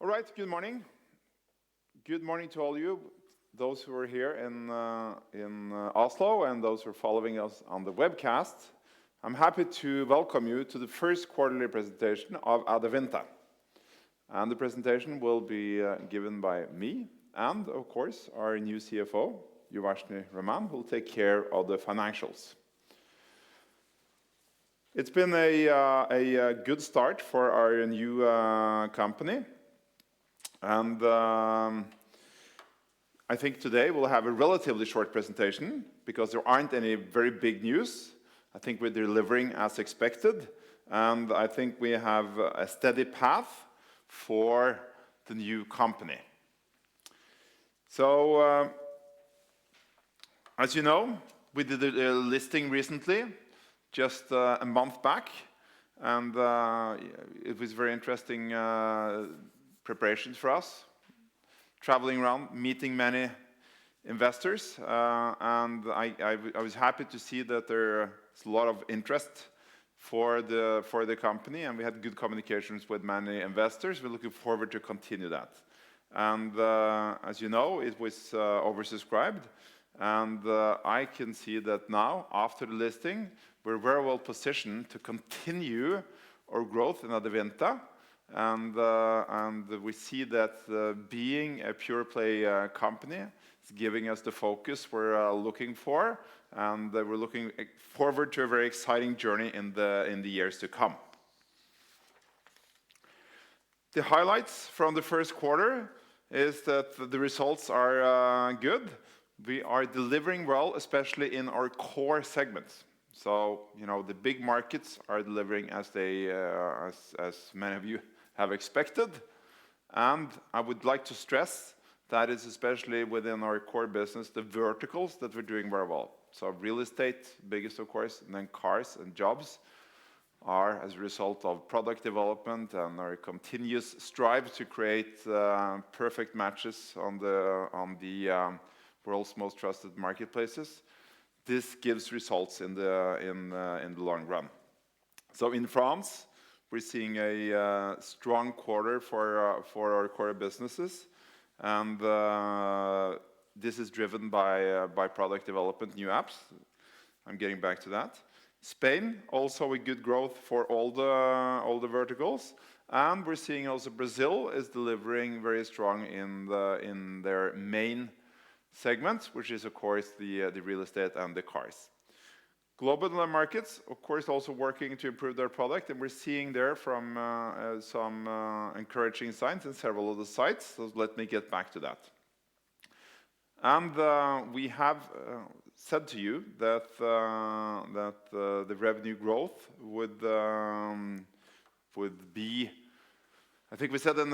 right, good morning. Good morning to all you, those who are here in Oslo and those who are following us on the webcast. I'm happy to welcome you to the first quarterly presentation of Adevinta. And the presentation will be given by me and, of course, our new CFO, Uvashni Raman, who will take care of the financials. It's been a good start for our new company. And I think today we'll have a relatively short presentation because there aren't any very big news. I think we're delivering as expected, and I think we have a steady path for the new company. So, as you know, we did a listing recently, just a month back, and it was very interesting preparations for us, traveling around, meeting many investors, and I was happy to see that there's a lot of interest for the company, and we had good communications with many investors. We're looking forward to continue that. And as you know, it was oversubscribed, and I can see that now, after the listing, we're very well positioned to continue our growth in Adevinta. And we see that being a pure play company is giving us the focus we're looking for, and we're looking forward to a very exciting journey in the years to come. The highlights from the first quarter is that the results are good. We are delivering well, especially in our core segments. So, you know, the big markets are delivering as many of you have expected, and I would like to stress that is especially within our core business, the verticals that we're doing very well. So real estate, biggest of course, and then cars and jobs are as a result of product development and our continuous strive to create perfect matches on the world's most trusted marketplaces. This gives results in the long run. So in France, we're seeing a strong quarter for our core businesses, and this is driven by product development, new apps. I'm getting back to that. Spain, also a good growth for all the verticals, and we're seeing also Brazil is delivering very strong in their main segments, which is of course the real estate and the cars. Global markets, of course, also working to improve their product, and we're seeing there from some encouraging signs in several of the sites, so let me get back to that. And we have said to you that the revenue growth would be, I think we said in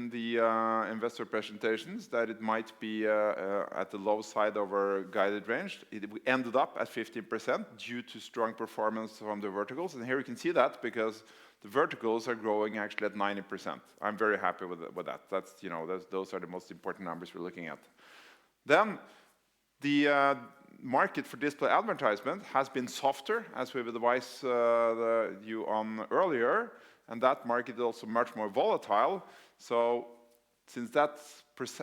the investor presentations that it might be at the low side of our guided range. We ended up at 15% due to strong performance from the verticals, and here you can see that because the verticals are growing actually at 90%. I'm very happy with that. That's, you know, those are the most important numbers we're looking at. Then the market for display advertisement has been softer, as we've advised you on earlier. And that market is also much more volatile. So since that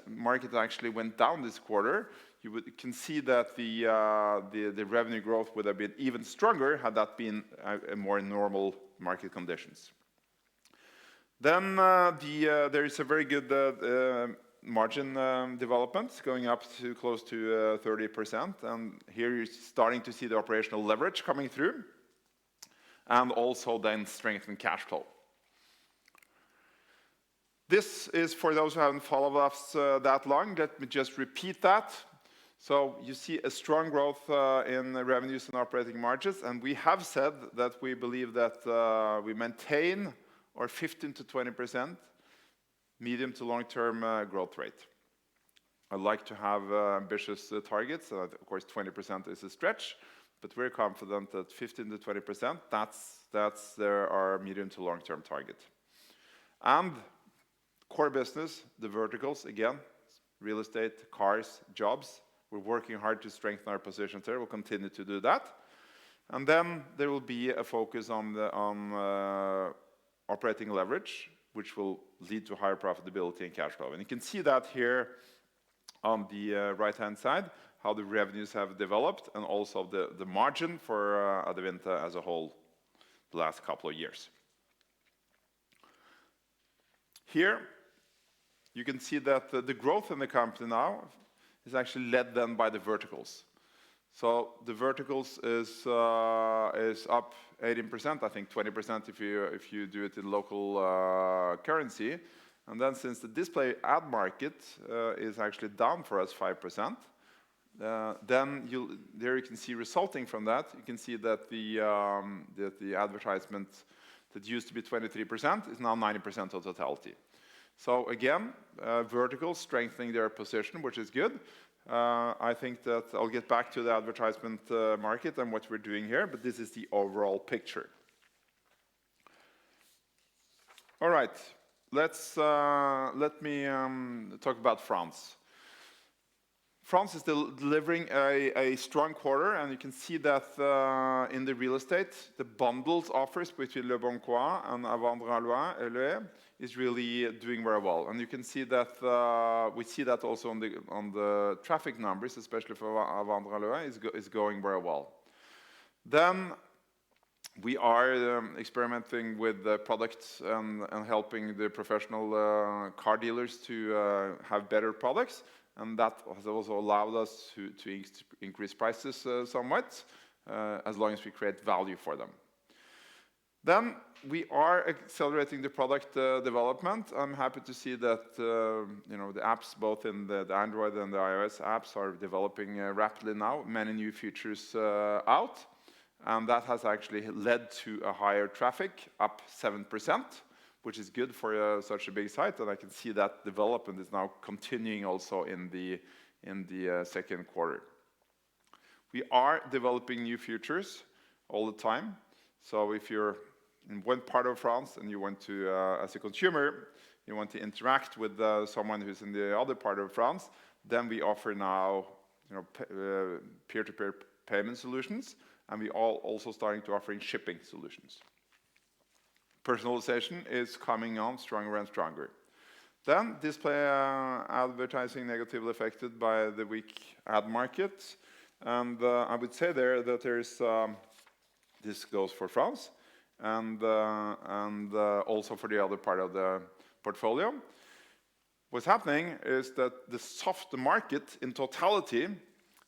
market actually went down this quarter, you can see that the revenue growth would have been even stronger had that been a more normal market conditions. Then there is a very good margin development going up to close to 30%. And here you're starting to see the operational leverage coming through, and also then strengthen cash flow. This is for those who haven't followed us that long. Let me just repeat that. So you see a strong growth in revenues and operating margins, and we have said that we believe that we maintain our 15 to 20% medium to long-term growth rate. I'd like to have ambitious targets. Of course, 20% is a stretch, but we're confident that 15 to 20%, that's our medium to long-term target. And core business, the verticals, again, real estate, cars, jobs, we're working hard to strengthen our positions there. We'll continue to do that. And then there will be a focus on operating leverage which will lead to higher profitability and cash flow. And you can see that here on the right-hand side, how the revenues have developed, and also the margin for Adevinta as a whole the last couple of years. Here, you can see that the growth in the company now is actually led then by the verticals. So the verticals is up 18%, I think 20% if you do it in local currency. And then since the display ad market is actually down for us 5%, then there you can see resulting from that, you can see that the advertisement that used to be 23% is now 90% of totality. So again, verticals strengthening their position, which is good. I think that I'll get back to the advertisement market and what we're doing here, but this is the overall picture. All right, let me talk about France. France is still delivering a strong quarter, and you can see that in the real estate, the bundles offers between Le Bon Coin and Adevinta is really doing very well. And you can see that we see that also on the traffic numbers, especially for Adevinta is going very well. Then we are experimenting with the products and helping the professional car dealers to have better products. And that has also allowed us to increase prices somewhat, as long as we create value for them. Then we are accelerating the product development. I'm happy to see that the apps, both in the Android and the iOS apps, are developing rapidly now. Many new features out, and that has actually led to a higher traffic, up 7%. Which is good for such a big site, and I can see that development is now continuing also in the second quarter. We are developing new features all the time. So if you're in one part of France and you want to, as a consumer, you want to interact with someone who's in the other part of France, then we offer now peer-to-peer payment solutions, and we are also starting to offering shipping solutions. Personalization is coming on stronger and stronger. Then display advertising negatively affected by the weak ad market. And I would say there that there's, this goes for France and also for the other part of the portfolio. What's happening is that the soft market in totality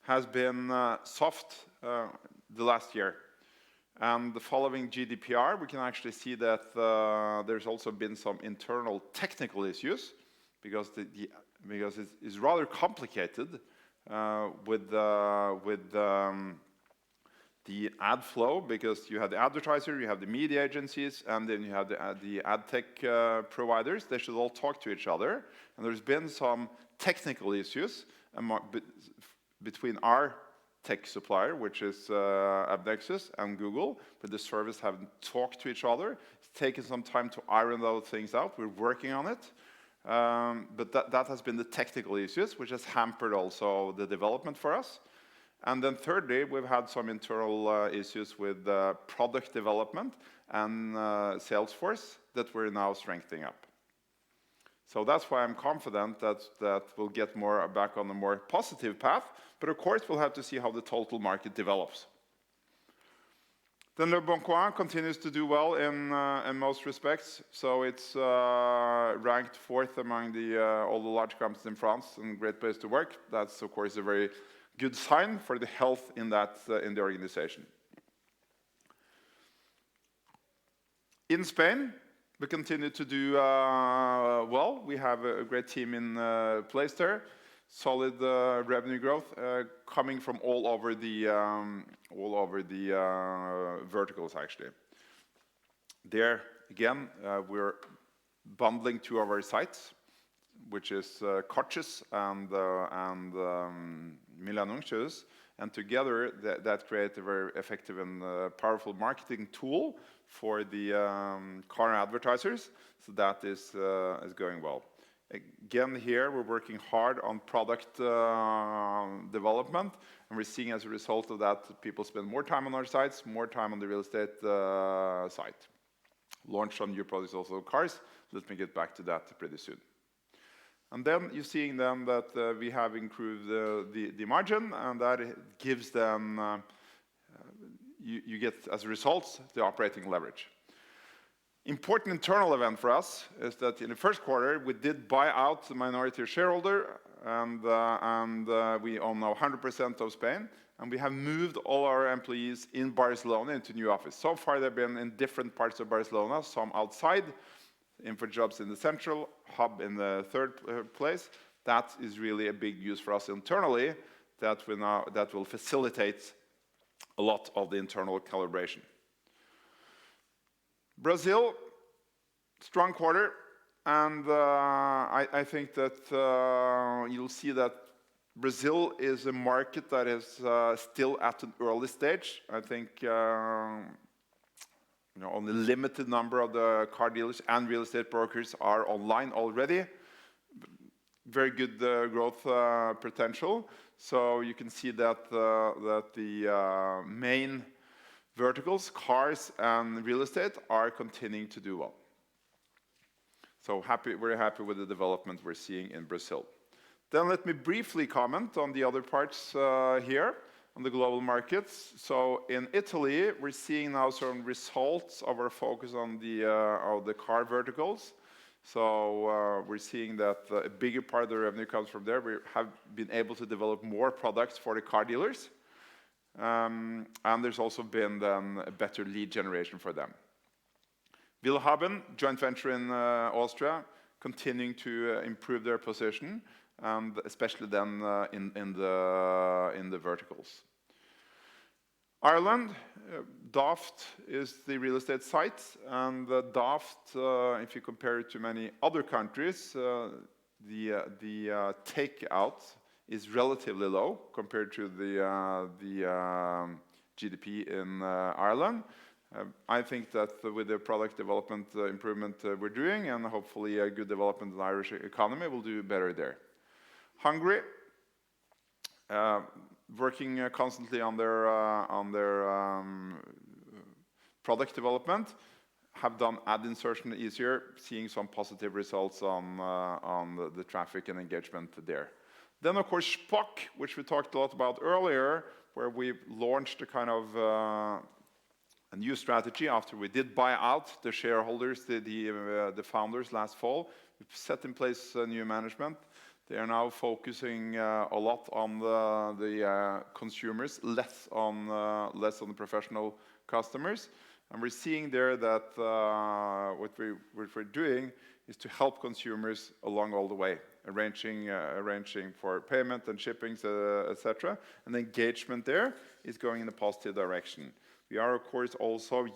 has been soft the last year. And following GDPR, we can actually see that there's also been some internal technical issues because it's rather complicated with the ad flow, because you have the advertiser, you have the media agencies, and then you have the ad tech providers. They should all talk to each other. And there's been some technical issues between our tech supplier, which is AppNexus and Google, but the service haven't talked to each other. It's taken some time to iron those things out. We're working on it. But that has been the technical issues, which has hampered also the development for us. And then thirdly, we've had some internal issues with product development and Salesforce that we're now strengthening up. So that's why I'm confident that we'll get more back on a more positive path. But of course, we'll have to see how the total market develops. Then Le Bon Coin continues to do well in most respects. So it's ranked 4th among all the large companies in France, and great place to work. That's of course a very good sign for the health in the organization. In Spain, we continue to do well. We have a great team in place there. Solid revenue growth coming from all over the verticals actually. There again, we're bundling two of our sites, which is Coches and Milanuncios, and together that creates a very effective and powerful marketing tool for the car advertisers. So that is going well. Again, here we're working hard on product development, and we're seeing as a result of that people spend more time on our sites, more time on the real estate site. launch some new products, also cars. Let me get back to that pretty soon. And then you're seeing then that we have improved the margin, and that gives them, you get as a result the operating leverage. Important internal event for us is that in the first quarter we did buy out the minority shareholder, and we own now 100% of Spain, and we have moved all our employees in Barcelona into new office. So far they've been in different parts of Barcelona, some outside, info jobs in the central, hub in the third place. That is really a big use for us internally, that will facilitate a lot of the internal calibration. Brazil, strong quarter, and I think that you'll see that Brazil is a market that is still at an early stage. I think only a limited number of the car dealers and real estate brokers are online already. Very good growth potential. So you can see that the main verticals, cars and real estate, are continuing to do well. So very happy with the development we're seeing in Brazil. Then let me briefly comment on the other parts here on the global markets. So in Italy, we're seeing now some results of our focus on the car verticals. So we're seeing that a bigger part of the revenue comes from there. We have been able to develop more products for the car dealers. And there's also been then a better lead generation for them. Willhaben, joint venture in Austria, continuing to improve their position, and especially then in the verticals. Ireland, Daft is the real estate site, and Daft, if you compare it to many other countries, the takeout is relatively low compared to the GDP in Ireland. I think that with the product development improvement we're doing, and hopefully a good development in the Irish economy, we'll do better there. Hungary, working constantly on their product development, have done ad insertion easier, seeing some positive results on the traffic and engagement there. Then, of course, Shpock, which we talked a lot about earlier, where we launched a kind of a new strategy after we did buy out the shareholders, the founders last fall. We've set in place a new management. They are now focusing a lot on the consumers, less on the professional customers. And we're seeing there that what we're doing is to help consumers along all the way, arranging for payment and shippings, etc. And the engagement there is going in a positive direction. We are, of course, also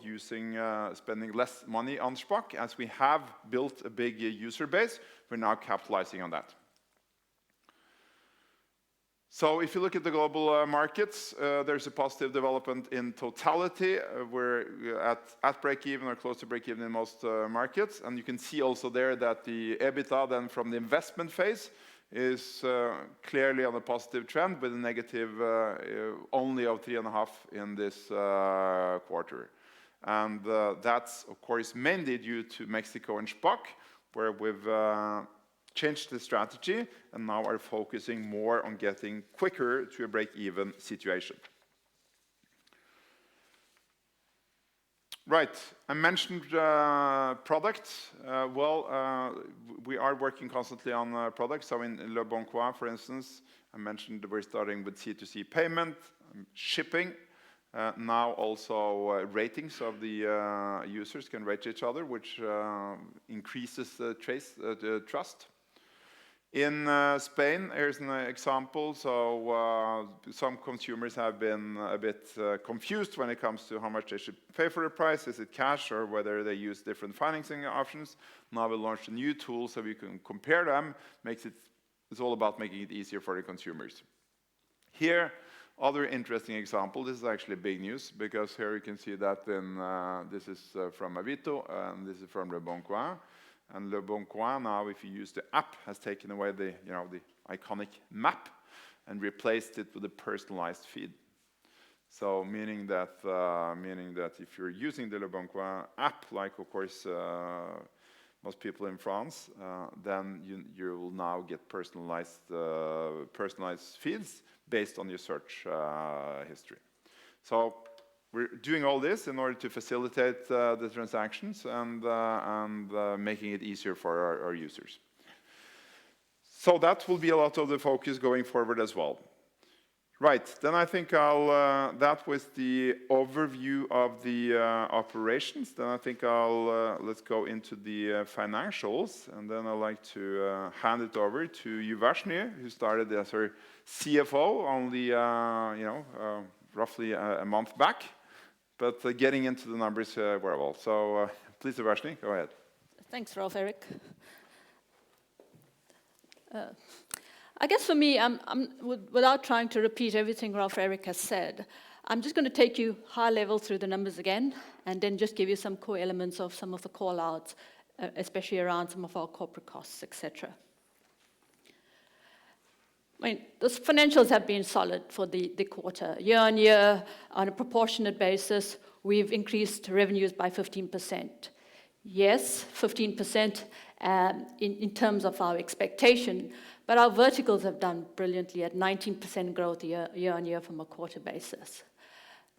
spending less money on Shpock. As we have built a big user base, we're now capitalizing on that. So if you look at the global markets, there's a positive development in totality. We're at break-even or close to break-even in most markets. And you can see also there that the EBITDA then from the investment phase is clearly on a positive trend, with a negative only of 3.5 in this quarter. And that's, of course, mainly due to Mexico and Shpock, where we've changed the strategy and now are focusing more on getting quicker to a break-even situation. Right, I mentioned products. We are working constantly on products. So in Leboncoin, for instance, I mentioned we're starting with C2C payment, shipping. Now also ratings of the users can rate each other, which increases the trust. In Spain, here's an example. So some consumers have been a bit confused when it comes to how much they should pay for the price. Is it cash or whether they use different financing options? Now we launched a new tool so we can compare them. It's all about making it easier for the consumers. Here, other interesting example. This is actually big news, because here you can see that this is from Avito and this is from Leboncoin. And Leboncoin now, if you use the app, has taken away the iconic map and replaced it with a personalized feed. So meaning that if you're using the leboncoin app, like of course most people in France, then you will now get personalized feeds based on your search history. So we're doing all this in order to facilitate the transactions and making it easier for our users. So that will be a lot of the focus going forward as well. Right, then I think that was the overview of the operations. Then I think let's go into the financials, and then I'd like to hand it over to Uvashni, who started as our CFO only, roughly a month back, but getting into the numbers very well. So please, Uvashni, go ahead. Thanks, Rolf Erik. I guess for me, without trying to repeat everything Rolf Erik has said, I'm just going to take you high level through the numbers again, and then just give you some core elements of some of the call-outs, especially around some of our corporate costs, etc. I mean, the financials have been solid for the quarter. Year on year, on a proportionate basis, we've increased revenues by 15%. Yes, 15% in terms of our expectation, but our verticals have done brilliantly at 19% growth year on year from a quarter basis.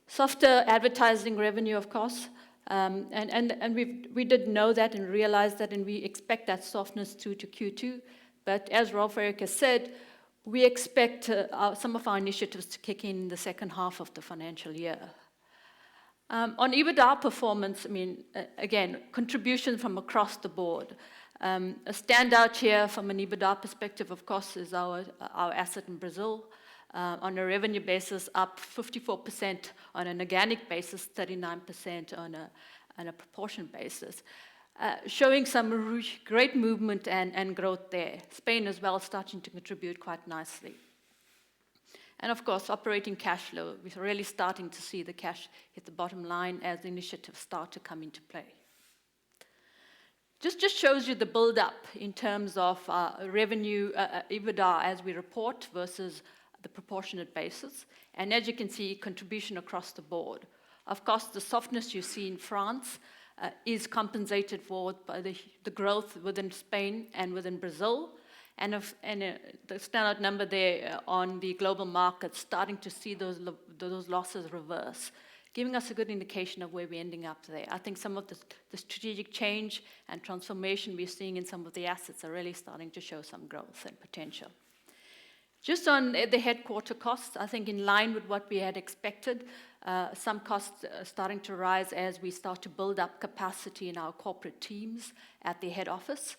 Softer advertising revenue, of course, and we did know that and realized that, and we expect that softness to Q2. But as Rolf Erik has said, we expect some of our initiatives to kick in the second half of the financial year. On EBITDA performance, I mean, again, contribution from across the board. A standout here from an EBITDA perspective, of course, is our asset in Brazil. On a revenue basis, up 54%, on an organic basis, 39% on a proportion basis. Showing some great movement and growth there. Spain as well starting to contribute quite nicely. And of course, operating cash flow, we're really starting to see the cash hit the bottom line as the initiatives start to come into play. Just shows you the build-up in terms of revenue, EBITDA as we report versus the proportionate basis. And as you can see, contribution across the board. Of course, the softness you see in France is compensated for by the growth within Spain and within Brazil. And the standout number there on the global market, starting to see those losses reverse, giving us a good indication of where we're ending up there. I think some of the strategic change and transformation we're seeing in some of the assets are really starting to show some growth and potential. Just on the headquarter costs, I think in line with what we had expected, some costs starting to rise as we start to build up capacity in our corporate teams at the head office.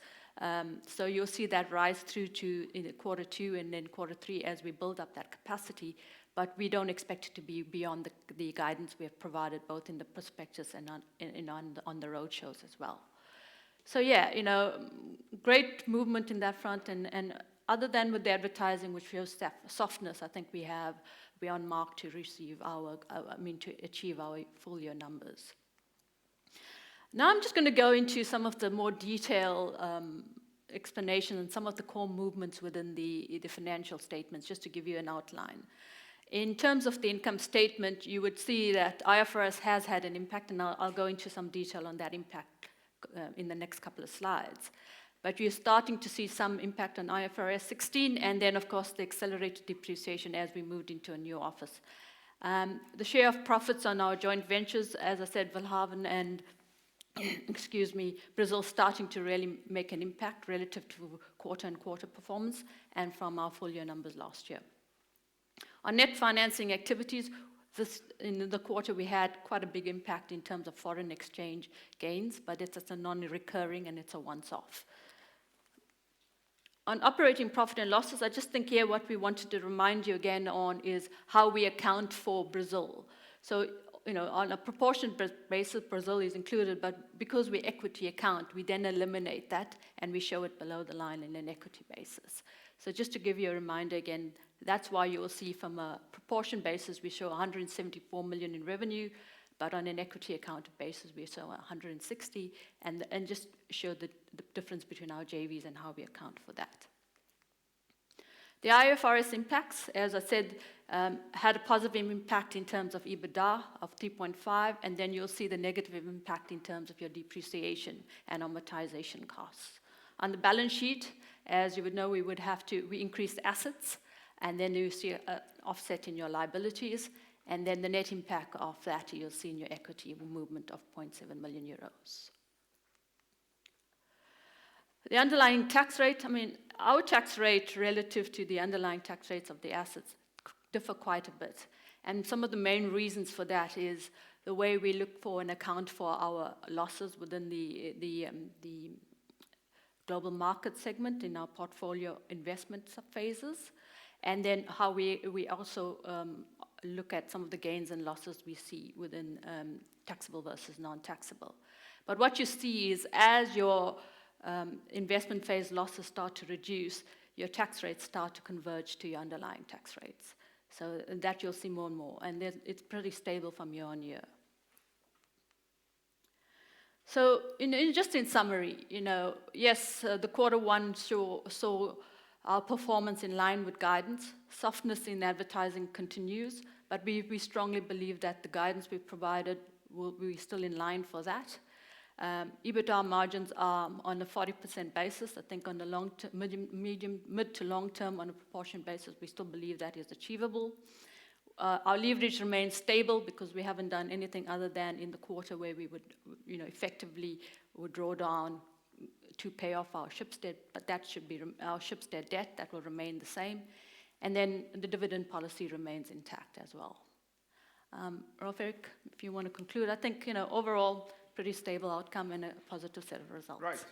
So you'll see that rise through to in quarter 2 and then quarter 3 as we build up that capacity, but we don't expect it to be beyond the guidance we have provided both in the prospectus and on the road shows as well. So yeah, great movement in that front, and other than with the advertising, which shows softness, I think we're on mark to achieve our full year numbers. Now I'm just going to go into some of the more detailed explanation and some of the core movements within the financial statements, just to give you an outline. In terms of the income statement, you would see that IFRS has had an impact, and I'll go into some detail on that impact in the next couple of slides. But we're starting to see some impact on IFRS 16, and then of course the accelerated depreciation as we moved into a new office. The share of profits on our joint ventures, as I said, Willhaven and Brazil starting to really make an impact relative to quarter-on-quarter performance and from our full year numbers last year. On net financing activities, in the quarter we had quite a big impact in terms of foreign exchange gains, but it's a non-recurring and it's a once-off. On operating profit and losses, I just think here what we wanted to remind you again on is how we account for Brazil. So on a proportionate basis, Brazil is included, but because we equity account, we then eliminate that and we show it below the line in an equity basis. So just to give you a reminder again, that's why you will see from a proportion basis, we show 174 million in revenue, but on an equity accounted basis, we show 160, and just show the difference between our JVs and how we account for that. The IFRS impacts, as I said, had a positive impact in terms of EBITDA of 3.5, and then you'll see the negative impact in terms of your depreciation and amortization costs. On the balance sheet, as you would know, we increased assets, and then you see an offset in your liabilities, and then the net impact of that you'll see in your equity movement of 0.7 million euros. The underlying tax rate, our tax rate relative to the underlying tax rates of the assets differ quite a bit. And some of the main reasons for that is the way we look for and account for our losses within the global market segment in our portfolio investment phases, and then how we also look at some of the gains and losses we see within taxable versus non-taxable. But what you see is as your investment phase losses start to reduce, your tax rates start to converge to your underlying tax rates. So that you'll see more and more, and it's pretty stable from year on year. So just in summary, yes, the Q1 saw our performance in line with guidance. Softness in advertising continues, but we strongly believe that the guidance we've provided will be still in line for that. EBITDA margins are on a 40% basis. I think on the mid to long term, on a proportion basis, we still believe that is achievable. Our leverage remains stable because we haven't done anything other than in the quarter where we would, effectively would draw down to pay off our Schibsted, but that should be our Schibsted debt that will remain the same. And then the dividend policy remains intact as well. Rolv Erik, if you want to conclude, I think, overall, pretty stable outcome and a positive set of results. Right.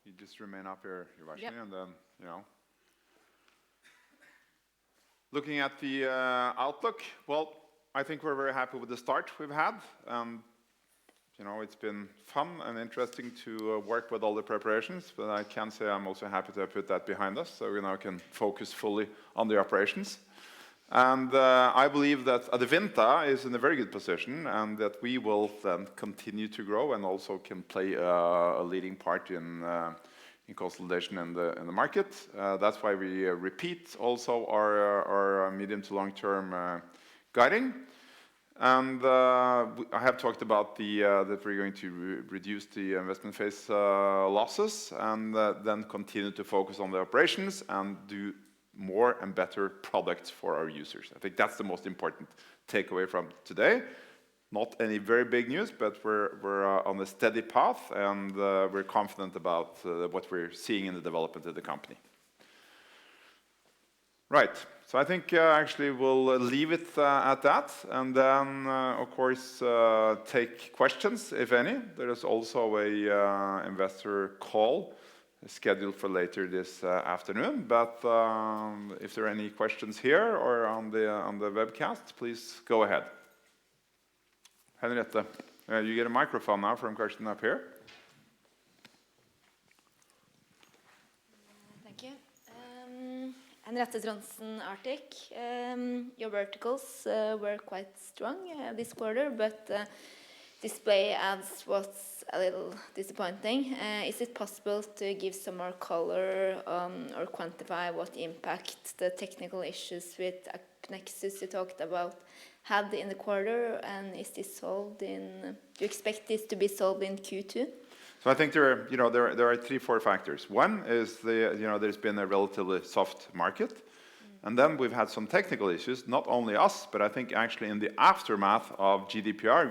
You just remain up here, Uvashni, Yep. and then, looking at the outlook, well, I think we're very happy with the start we've had. It's been fun and interesting to work with all the preparations, but I can say I'm also happy to have put that behind us, so we now can focus fully on the operations. And I believe that Adevinta is in a very good position, and that we will then continue to grow and also can play a leading part in consolidation in the market. That's why we repeat also our medium to long term guiding. And I have talked about that we're going to reduce the investment phase losses, and then continue to focus on the operations and do more and better products for our users. I think that's the most important takeaway from today. Not any very big news, but we're on a steady path, and we're confident about what we're seeing in the development of the company. Right, so I think actually we'll leave it at that, and then of course take questions, if any. There is also a investor call scheduled for later this afternoon, but if there are any questions here or on the webcast, please go ahead. Henriette, you get a microphone now from question up here. Thank you. Henriette Trondsen, Arctic. Your verticals were quite strong this quarter, but display ads was a little disappointing. Is it possible to give some more color or quantify what impact the technical issues with Nexus you talked about had in the quarter, and is this solved do you expect this to be solved in Q2? So I think there are 3-4 factors. One is there's been a relatively soft market, and then we've had some technical issues, not only us, but I think actually in the aftermath of GDPR,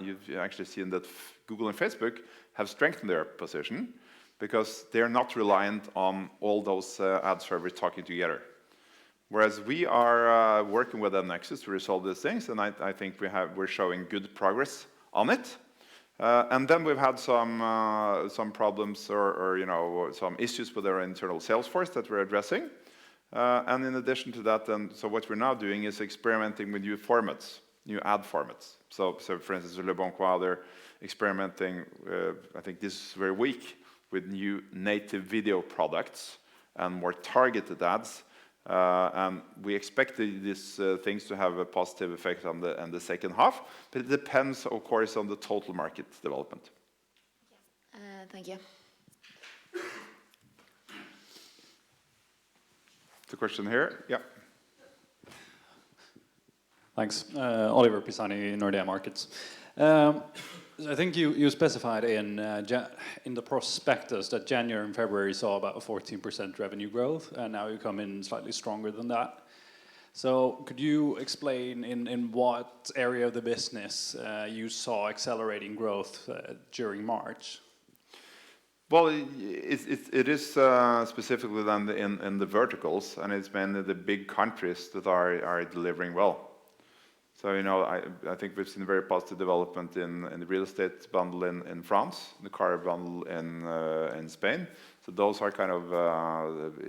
you've actually seen that Google and Facebook have strengthened their position because they're not reliant on all those ad servers talking together. Whereas we are working with Nexus to resolve these things, and I think we're showing good progress on it. And then we've had some problems or some issues with our internal sales force that we're addressing. And in addition to that, so what we're now doing is experimenting with new formats, new ad formats. So for instance, Le Bon Coin, they're experimenting, I think this very week, with new native video products and more targeted ads. And we expect these things to have a positive effect on the second half, but it depends, of course, on the total market development. Thank you. The question here, yeah. Thanks. Oliver Pisani, Nordea Markets. I think you specified in the prospectus that January and February saw about a 14% revenue growth, and now you come in slightly stronger than that. So could you explain in what area of the business you saw accelerating growth during March? Well, it is specifically then in the verticals, and it's mainly the big countries that are delivering well. So, you know, I think we've seen a very positive development in the real estate bundle in France, the car bundle in Spain. So those are kind of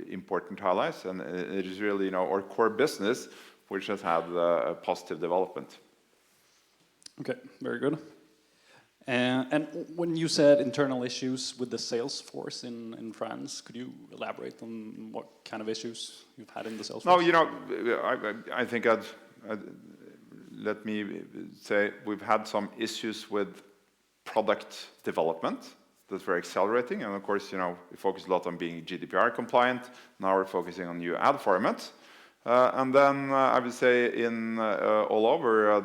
important highlights, and it is really, you know, our core business which has had a positive development. Okay, very good. And when you said internal issues with the sales force in France, could you elaborate on what kind of issues you've had in the sales force? No, you know, I think let me say we've had some issues with product development that we're accelerating, and of course, you know, we focus a lot on being GDPR compliant. Now we're focusing on new ad formats, and then I would say in all over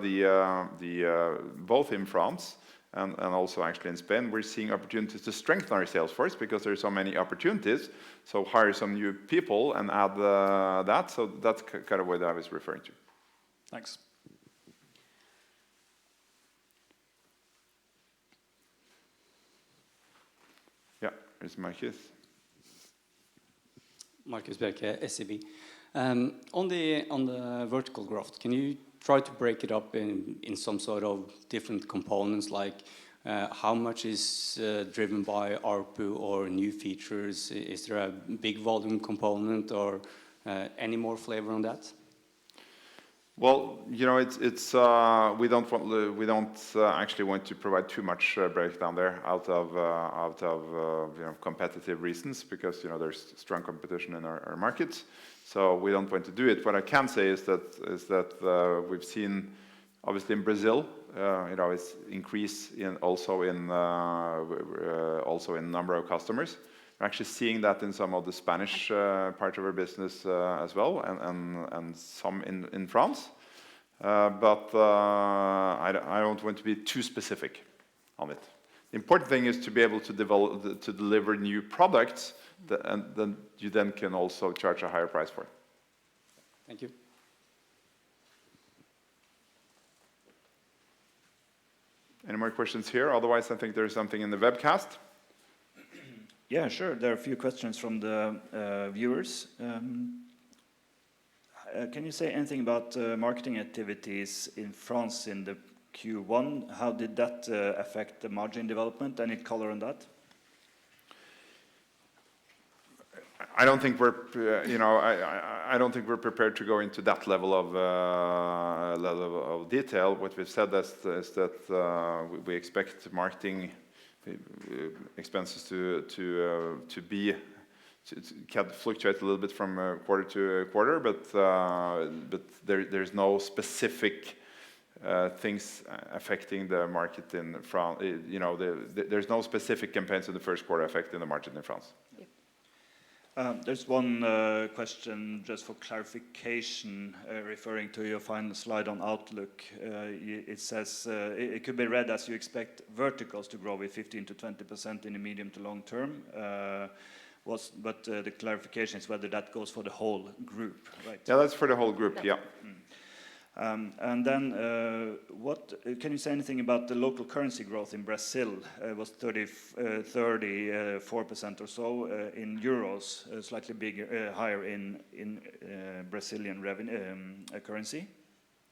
both in France and also actually in Spain, we're seeing opportunities to strengthen our sales force because there are so many opportunities. So hire some new people and add that. So that's kind of what I was referring to. Thanks. Yeah, there's Marcus. Marcus Bjerke, SEB. On the vertical growth, can you try to break it up in some sort of different components, like how much is driven by ARPU or new features? Is there a big volume component or any more flavor on that? Well, you know, we don't actually want to provide too much breakdown there out of you know, competitive reasons, because you know there's strong competition in our markets. So we don't want to do it. What I can say is that we've seen, obviously in Brazil, you know, it's increase also in number of customers. We're actually seeing that in some of the Spanish part of our business as well, and some in France. But I don't want to be too specific on it. The important thing is to be able to deliver new products, and then you can also charge a higher price for it. Thank you. Any more questions here? Otherwise, I think there's something in the webcast. Yeah, sure. There are a few questions from the viewers. Can you say anything about marketing activities in France in the Q1? How did that affect the margin development? Any color on that? I don't think we're, you know, I don't think we're prepared to go into that level of detail. What we've said is that we expect marketing expenses to can fluctuate a little bit from quarter to quarter, but there's no specific things affecting the market in France. You know, there's no specific campaigns in the first quarter affecting the market in France. Yep. There's one question just for clarification, referring to your final slide on Outlook. It says it could be read as you expect verticals to grow with 15 to 20% in the medium to long term. But the clarification is whether that goes for the whole group, right? Yeah, that's for the whole group. Yeah. And then, can you say anything about the local currency growth in Brazil? It was 34% or so in euros, slightly bigger, higher in Brazilian currency.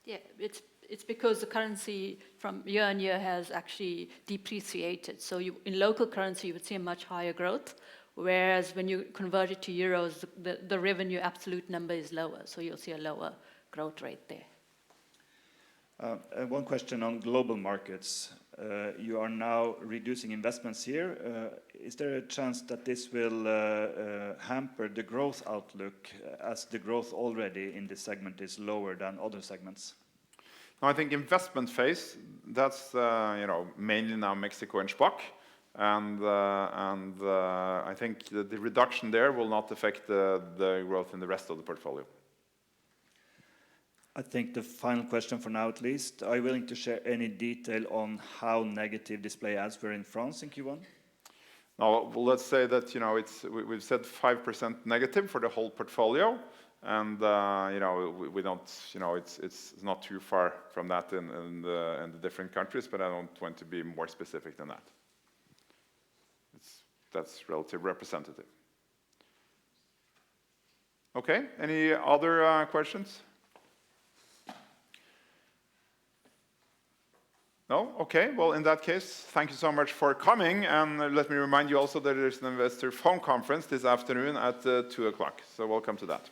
Yeah, it's because the currency from year on year has actually depreciated. So in local currency, you would see a much higher growth, whereas when you convert it to euros, the revenue absolute number is lower. So you'll see a lower growth rate there. One question on global markets. You are now reducing investments here. Is there a chance that this will hamper the growth outlook, as the growth already in this segment is lower than other segments? No, I think investment phase, that's you know, mainly now Mexico and Shpock. and I think that the reduction there will not affect the growth in the rest of the portfolio. I think the final question for now at least, are you willing to share any detail on how negative display ads were in France in Q1? Now, well, let's say that, we've said 5% negative for the whole portfolio, and, we don't, it's not too far from that in the different countries, but I don't want to be more specific than that. That's relatively representative. Okay, any other questions? No? Okay, well, in that case, thank you so much for coming, and let me remind you also that there's an investor phone conference this afternoon at 2 o'clock, so welcome to that.